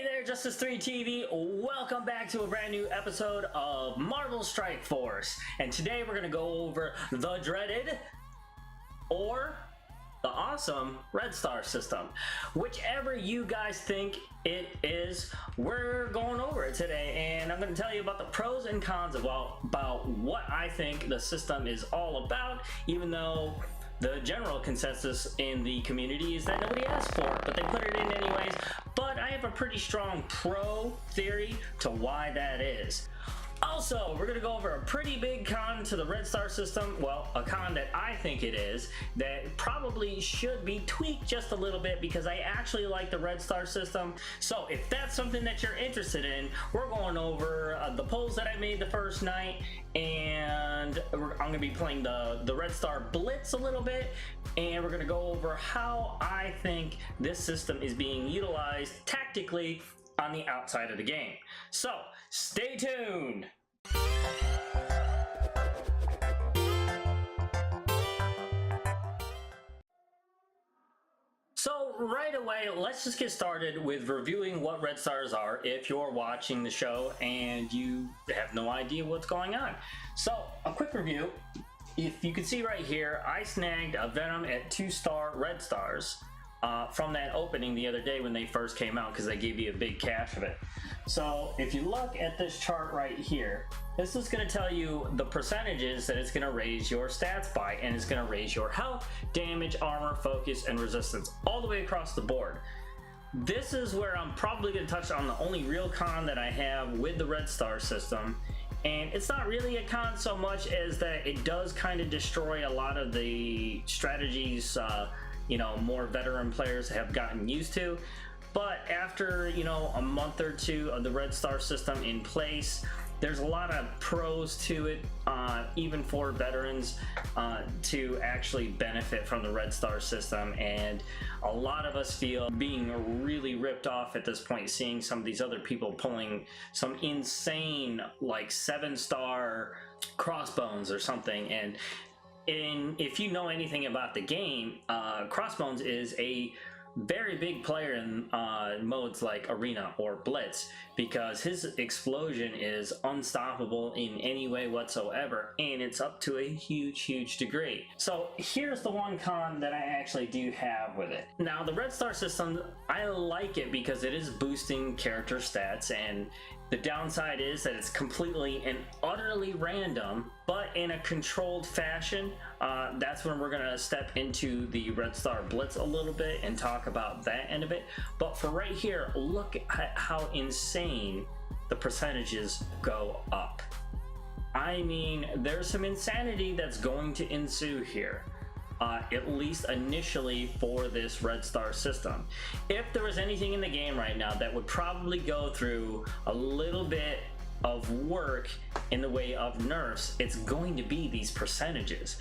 Hey there, Justice 3 TV. Welcome back to a brand new episode of Marvel Strike Force. And today we're going to go over the dreaded or the awesome Red Star system. Whichever you guys think it is, we're going over it today. And I'm going to tell you about the pros and cons about what I think the system is all about, even though the general consensus in the community is that nobody asked for it, but they put it in anyways. But I have a pretty strong pro theory to why that is. Also, we're going to go over a pretty big con to the Red Star system. Well, a con that I think it is, that probably should be tweaked just a little bit because I actually like the Red Star system. So if that's something that you're interested in, we're going over the polls that I made the first night, and I'm going to be playing the Red Star Blitz a little bit, and we're going to go over how I think this system is being utilized tactically on the outside of the game. So stay tuned. So right away, let's just get started with reviewing what Red Stars are if you're watching the show and you have no idea what's going on. So a quick review. If you can see right here, I snagged a Venom at 2-star Red Stars from that opening the other day when they first came out, because they gave you a big cache of it. So if you look at this chart right here, this is going to tell you the percentages that it's going to raise your stats by, and it's going to raise your health, damage, armor, focus, and resistance all the way across the board. This is where I'm probably going to touch on the only real con that I have with the Red Star system. And it's not really a con so much as that it does kind of destroy a lot of the strategies you know, more veteran players have gotten used to. But after, you know, a month or two of the Red Star system in place, there's a lot of pros to it, even for veterans, to actually benefit from the Red Star system. And a lot of us feel being really ripped off at this point, seeing some of these other people pulling some insane, like 7-star crossbones or something. And if you know anything about the game, Crossbones is a very big player in modes like Arena or Blitz, because his explosion is unstoppable in any way whatsoever, and it's up to a huge degree. So here's the one con that I actually do have with it. Now, the Red Star system, I like it because it is boosting character stats, and the downside is that it's completely and utterly random, but in a controlled fashion. That's when we're gonna step into the Red Star Blitz a little bit and talk about that end of it. But for right here, look at how insane the percentages go up. I mean, there's some insanity that's going to ensue here. At least initially for this Red Star system. If there was anything in the game right now that would probably go through a little bit of work in the way of nerfs, it's going to be these percentages.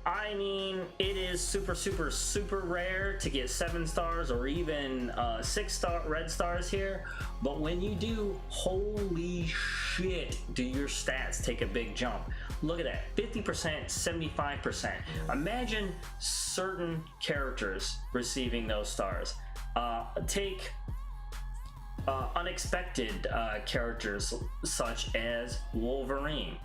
I mean, it is super rare to get 7 stars or even 6-star Red Stars here, but when you do, holy shit, do your stats take a big jump. Look at that, 50%, 75%. Imagine certain characters receiving those stars. Take unexpected characters such as Wolverine.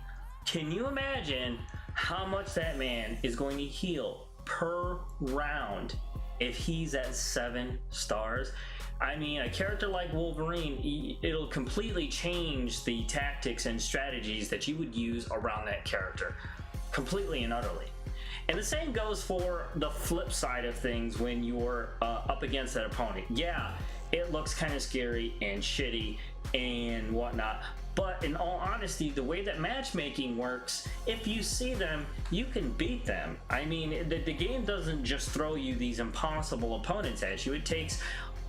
Can you imagine how much that man is going to heal per round if he's at 7 stars? I mean, a character like Wolverine, it'll completely change the tactics and strategies that you would use around that character, completely and utterly. And the same goes for the flip side of things when you're up against that opponent. Yeah, it looks kind of scary and shitty and whatnot, but in all honesty, the way that matchmaking works, if you see them, you can beat them. I mean, the game doesn't just throw you these impossible opponents at you. It takes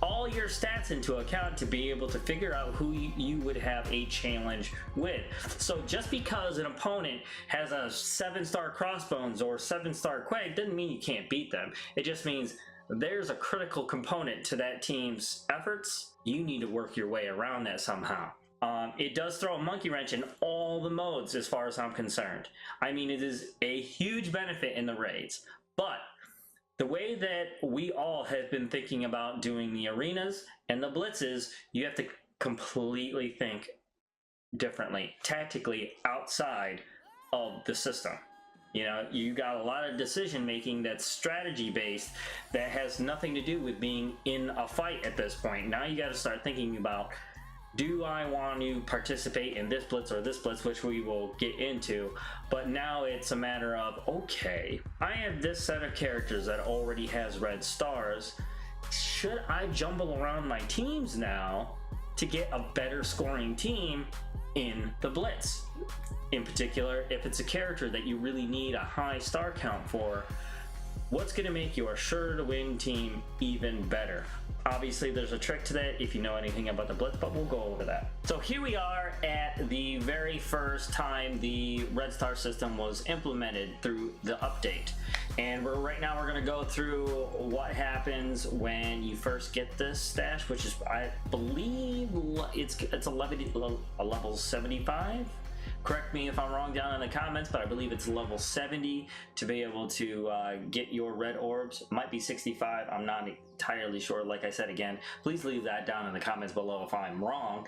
all your stats into account to be able to figure out who you would have a challenge with. So just because an opponent has a 7-star Crossbones or 7-star Quake doesn't mean you can't beat them. It just means there's a critical component to that team's efforts. You need to work your way around that somehow. It does throw a monkey wrench in all the modes as far as I'm concerned. I mean, it is a huge benefit in the raids, but The way that we all have been thinking about doing the arenas and the blitzes, you have to completely think differently, tactically outside of the system. You know, you got a lot of decision making that's strategy based that has nothing to do with being in a fight at this point. Now you got to start thinking about, do I want to participate in this blitz or this blitz, which we will get into. But now it's a matter of, okay, I have this set of characters that already has red stars. Should I jumble around my teams now to get a better scoring team in the blitz? In particular, if it's a character that you really need a high star count for, what's going to make your sure to win team even better? Obviously, there's a trick to that if you know anything about the blitz, but we'll go over that. So here we are at the very first time the red star system was implemented through the update. And right now we're going to go through what happens when you first get this stash, which is, I believe, it's a level 75. Correct me if I'm wrong down in the comments, but I believe it's level 70 to be able to get your red orbs. Might be 65, I'm not entirely sure. Like I said again, please leave that down in the comments below if I'm wrong.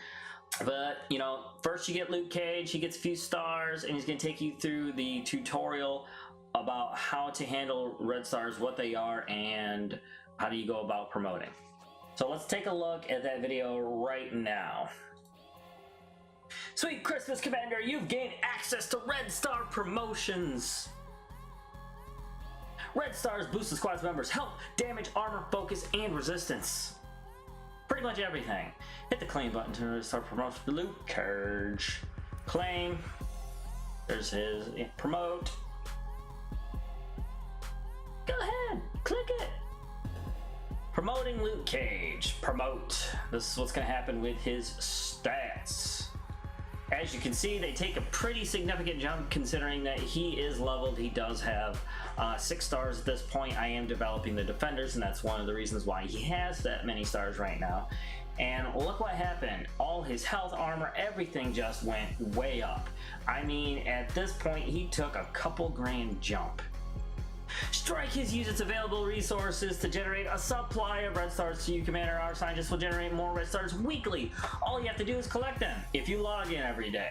But, you know, first you get Luke Cage, he gets a few stars, and he's going to take you through the tutorial about how to handle red stars, what they are, and how do you go about promoting. So let's take a look at that video right now. Sweet Christmas, Commander, you've gained access to Red Star promotions. Red Stars boost the squad's members' health, damage, armor, focus, and resistance. Pretty much everything. Hit the claim button to Red Star promotion for Luke Cage. Claim. There's his promote. Go ahead, click it. Promoting Luke Cage. Promote. This is what's going to happen with his stats. As you can see, they take a pretty significant jump considering that he is leveled. He does have 6 stars at this point. I am developing the defenders, and that's one of the reasons why he has that many stars right now. And look what happened. All his health, armor, everything just went way up. I mean, at this point, he took a couple grand jump. Strike has used its available resources to generate a supply of red stars to you, Commander. Our scientists will generate more red stars weekly. All you have to do is collect them if you log in every day.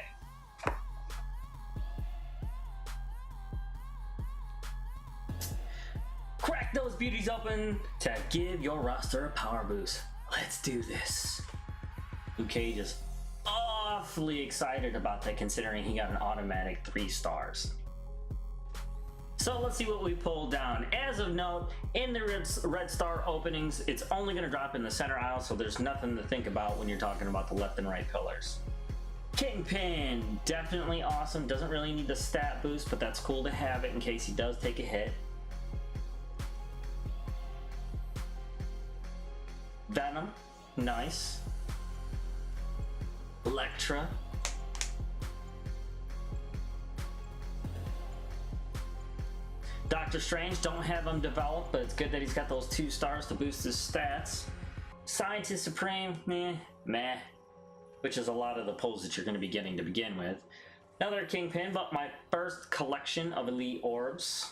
Crack those beauties open to give your roster a power boost. Let's do this. Luke Cage is awfully excited about that considering he got an automatic 3 stars. So let's see what we pulled down. As of note, in the red star openings, it's only going to drop in the center aisle, so there's nothing to think about when you're talking about the left and right pillars. Kingpin, definitely awesome. Doesn't really need the stat boost, but that's cool to have it in case he does take a hit. Venom, nice. Elektra. Doctor Strange, don't have him developed, but it's good that he's got those 2 stars to boost his stats. Scientist Supreme, meh, which is a lot of the pulls that you're going to be getting to begin with. Another Kingpin, but my first collection of elite orbs.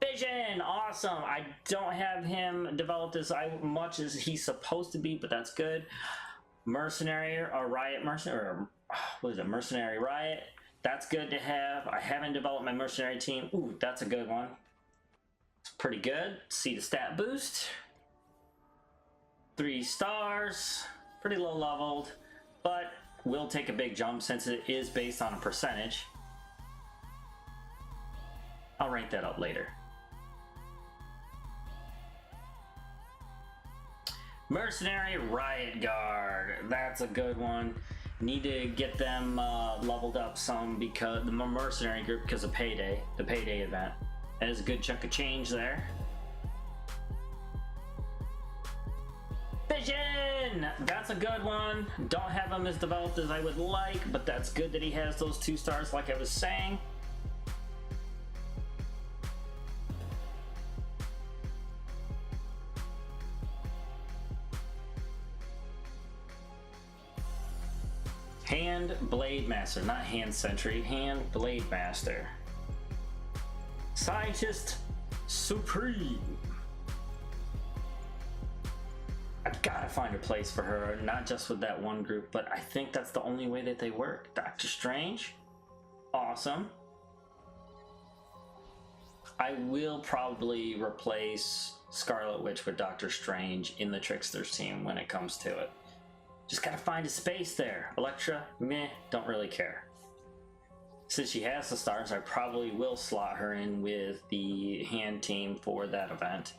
Vision, awesome. I don't have him developed as much as he's supposed to be, but that's good. Mercenary or Riot Mercenary, or what is it, Mercenary Riot. That's good to have. I haven't developed my mercenary team. Ooh, that's a good one. It's pretty good. See the stat boost. 3 stars. Pretty low leveled, but will take a big jump since it is based on a percentage. I'll rank that up later. Mercenary Riot Guard. That's a good one. Need to get them leveled up some because the mercenary group because of payday, the payday event. That is a good chunk of change there. Vision, that's a good one. Don't have him as developed as I would like, but that's good that he has those 2 stars like I was saying. Hand Blade Master, not Hand Sentry, Hand Blade Master. Scientist Supreme. I gotta find a place for her, not just with that one group, but I think that's the only way that they work. Doctor Strange, awesome. I will probably replace Scarlet Witch with Doctor Strange in the Tricksters team when it comes to it. Just gotta find a space there. Elektra, meh, don't really care. Since she has the stars, I probably will slot her in with the hand team for that event.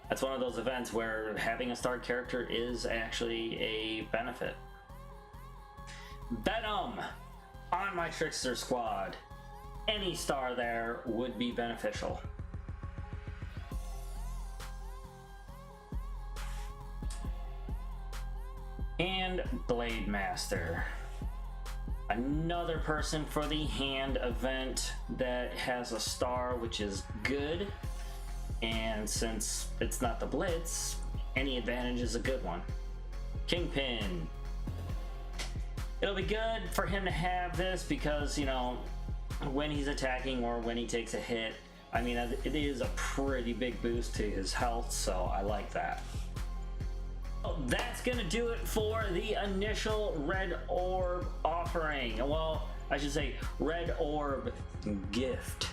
That's one of those events where having a star character is actually a benefit. Venom on my Trickster squad. Any star there would be beneficial. And Blade Master. Another person for the hand event that has a star, which is good. And since it's not the Blitz, any advantage is a good one. Kingpin. It'll be good for him to have this because, you know, when he's attacking or when he takes a hit, I mean, it is a pretty big boost to his health, so I like that. Well, that's gonna do it for the initial Red Orb offering. Well, I should say Red Orb gift.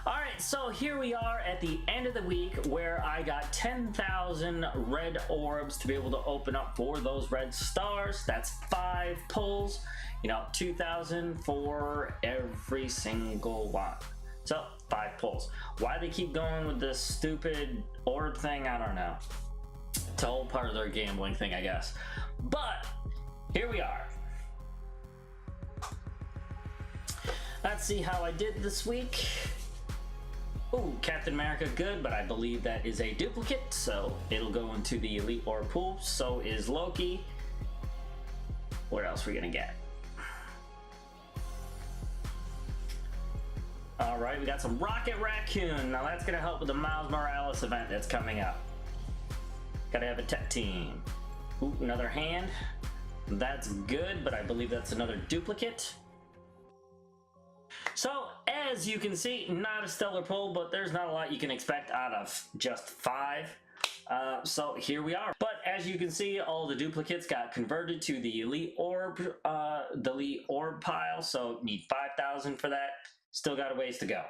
Alright, so here we are at the end of the week where I got 10,000 red orbs to be able to open up for those red stars. That's 5 pulls, you know, 2,000 for every single one. So 5 pulls. Why they keep going with this stupid orb thing, I don't know. It's a whole part of their gambling thing, I guess. But here we are. Let's see how I did this week. Ooh, Captain America good, but I believe that is a duplicate, so it'll go into the Elite Orb pool. So is Loki. What else are we gonna get? Alright, we got some Rocket Raccoon. Now that's gonna help with the Miles Morales event that's coming up. Gotta have a tech team. Ooh, another hand. That's good, but I believe that's another duplicate. So, as you can see, not a stellar pull, but there's not a lot you can expect out of just 5. So here we are. But as you can see, all the duplicates got converted to the Elite Orb pile, so need 5,000 for that. Still got a ways to go.